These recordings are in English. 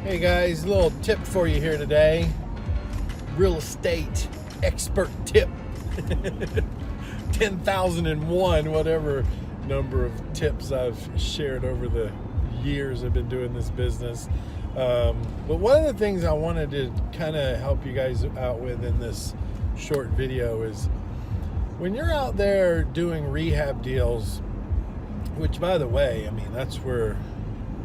Hey guys, a little tip for you here today. Real estate expert tip. 10,001, whatever number of tips I've shared over the years I've been doing this business. But one of the things I wanted to kind of help you guys out with in this short video is when you're out there doing rehab deals, which by the way, I mean, that's where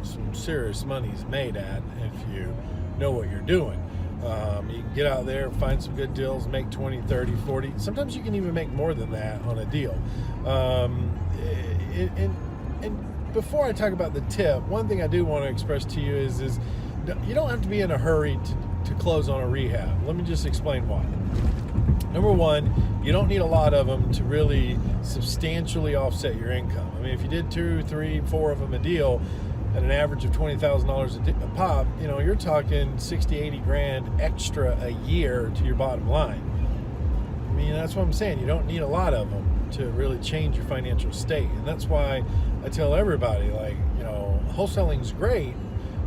some serious money is made at if you know what you're doing. You can get out there, find some good deals, make 20, 30, 40. Sometimes you can even make more than that on a deal. And before I talk about the tip, one thing I do want to express to you is you don't have to be in a hurry to close on a rehab. Let me just explain why. Number one, you don't need a lot of them to really substantially offset your income. I mean, if you did 2, 3, 4 of them a deal at an average of $20,000 a pop, you know, you're talking 60, 80 grand extra a year to your bottom line. I mean, that's what I'm saying. You don't need a lot of them to really change your financial state. And that's why I tell everybody, like, you know, wholesaling's great,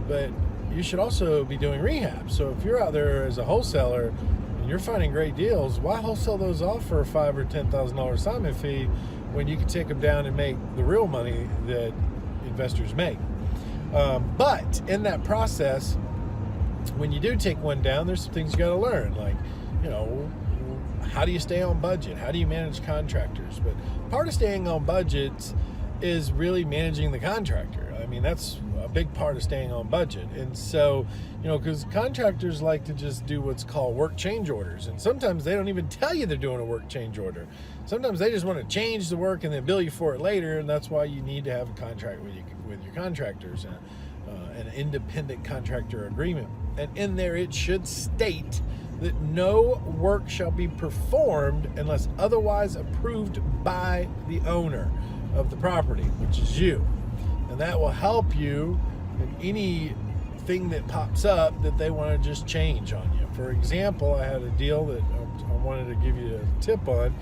but you should also be doing rehab. So if you're out there as a wholesaler and you're finding great deals, why wholesale those off for a $5,000 or $10,000 assignment fee when you can take them down and make the real money that investors make? But in that process, when you do take one down, there's some things you got to learn. Like, you know, how do you stay on budget? How do you manage contractors? But part of staying on budget is really managing the contractor. I mean, that's a big part of staying on budget. And so, you know, because contractors like to just do what's called work change orders. And sometimes they don't even tell you they're doing a work change order. Sometimes they just want to change the work and then bill you for it later. And that's why you need to have a contract with your contractors, an independent contractor agreement. And in there, it should state that no work shall be performed unless otherwise approved by the owner of the property, which is you. And that will help you in anything that pops up that they want to just change on you. For example, I had a deal that I wanted to give you a tip on.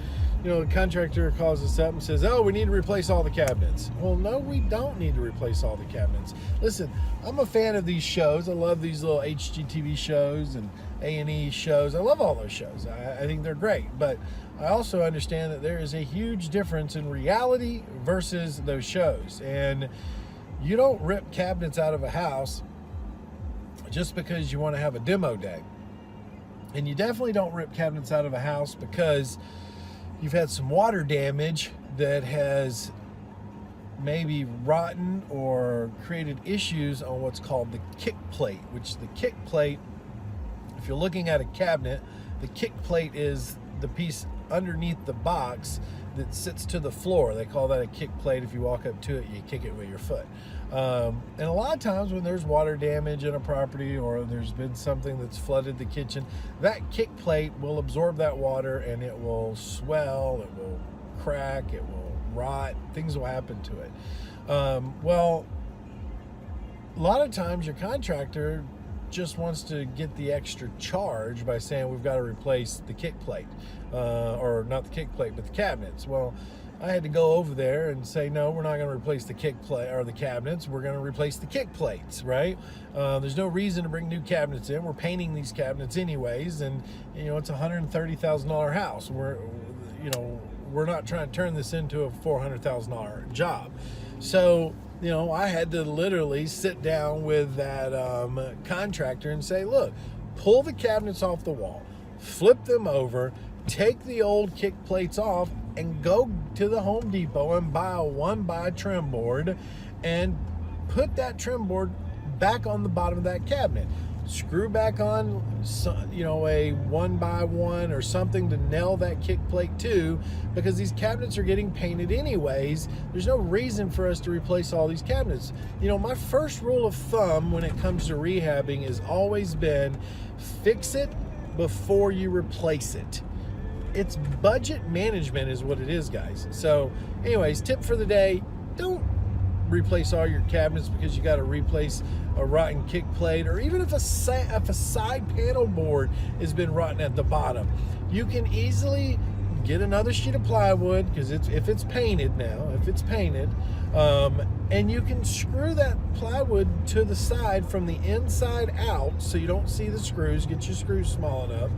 You know, the contractor calls us up and says, oh, we need to replace all the cabinets. Well, no, we don't need to replace all the cabinets. Listen, I'm a fan of these shows. I love these little HGTV shows and A&E shows. I love all those shows. I think they're great. But I also understand that there is a huge difference in reality versus those shows. And you don't rip cabinets out of a house just because you want to have a demo day. And you definitely don't rip cabinets out of a house because you've had some water damage that has maybe rotten or created issues on what's called the kick plate, which the kick plate, if you're looking at a cabinet, the kick plate is the piece underneath the box that sits to the floor. They call that a kick plate. If you walk up to it, you kick it with your foot. And a lot of times when there's water damage in a property or there's been something that's flooded the kitchen, that kick plate will absorb that water and it will swell, it will crack, it will rot, things will happen to it. Well, a lot of times your contractor just wants to get the extra charge by saying we've got to replace the kick plate, or not the kick plate, but the cabinets. Well, I had to go over there and say, no, we're not going to replace the kick plate or the cabinets. We're going to replace the kick plates, right? There's no reason to bring new cabinets in. We're painting these cabinets anyways, and you know it's a $130,000 house. We're not trying to turn this into a $400,000 job. So, you know, I had to literally sit down with that contractor and say, look, pull the cabinets off the wall, flip them over, take the old kick plates off, and go to the Home Depot and buy a 1x trim board and put that trim board back on the bottom of that cabinet. Screw back on, you know, a 1x1 or something to nail that kick plate to, because these cabinets are getting painted anyways. There's no reason for us to replace all these cabinets. You know, my first rule of thumb when it comes to rehabbing has always been fix it before you replace it. It's budget management is what it is, guys. So anyways, tip for the day, don't replace all your cabinets because you got to replace a rotten kick plate, or even if a side panel board has been rotten at the bottom. You can easily get another sheet of plywood, because if it's painted, and you can screw that plywood to the side from the inside out so you don't see the screws. Get your screws small enough,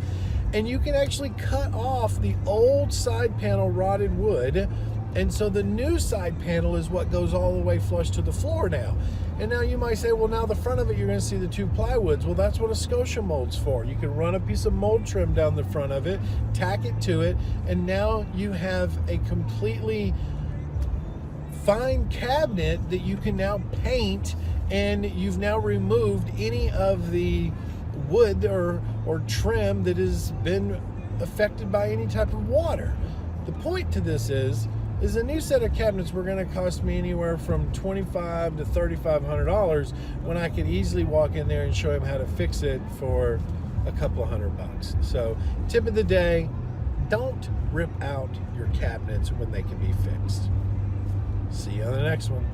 and you can actually cut off the old side panel rotted wood, and so the new side panel is what goes all the way flush to the floor now. And now you might say, well, now the front of it, you're going to see the two plywoods. Well, that's what a Scotia mold's for. You can run a piece of mold trim down the front of it, tack it to it, and now you have a completely fine cabinet that you can now paint, and you've now removed any of the wood or trim that has been affected by any type of water. The point to this is a new set of cabinets were going to cost me anywhere from $2,500 to $3,500 when I could easily walk in there and show him how to fix it for a couple of $100. So, tip of the day, don't rip out your cabinets when they can be fixed. See you on the next one.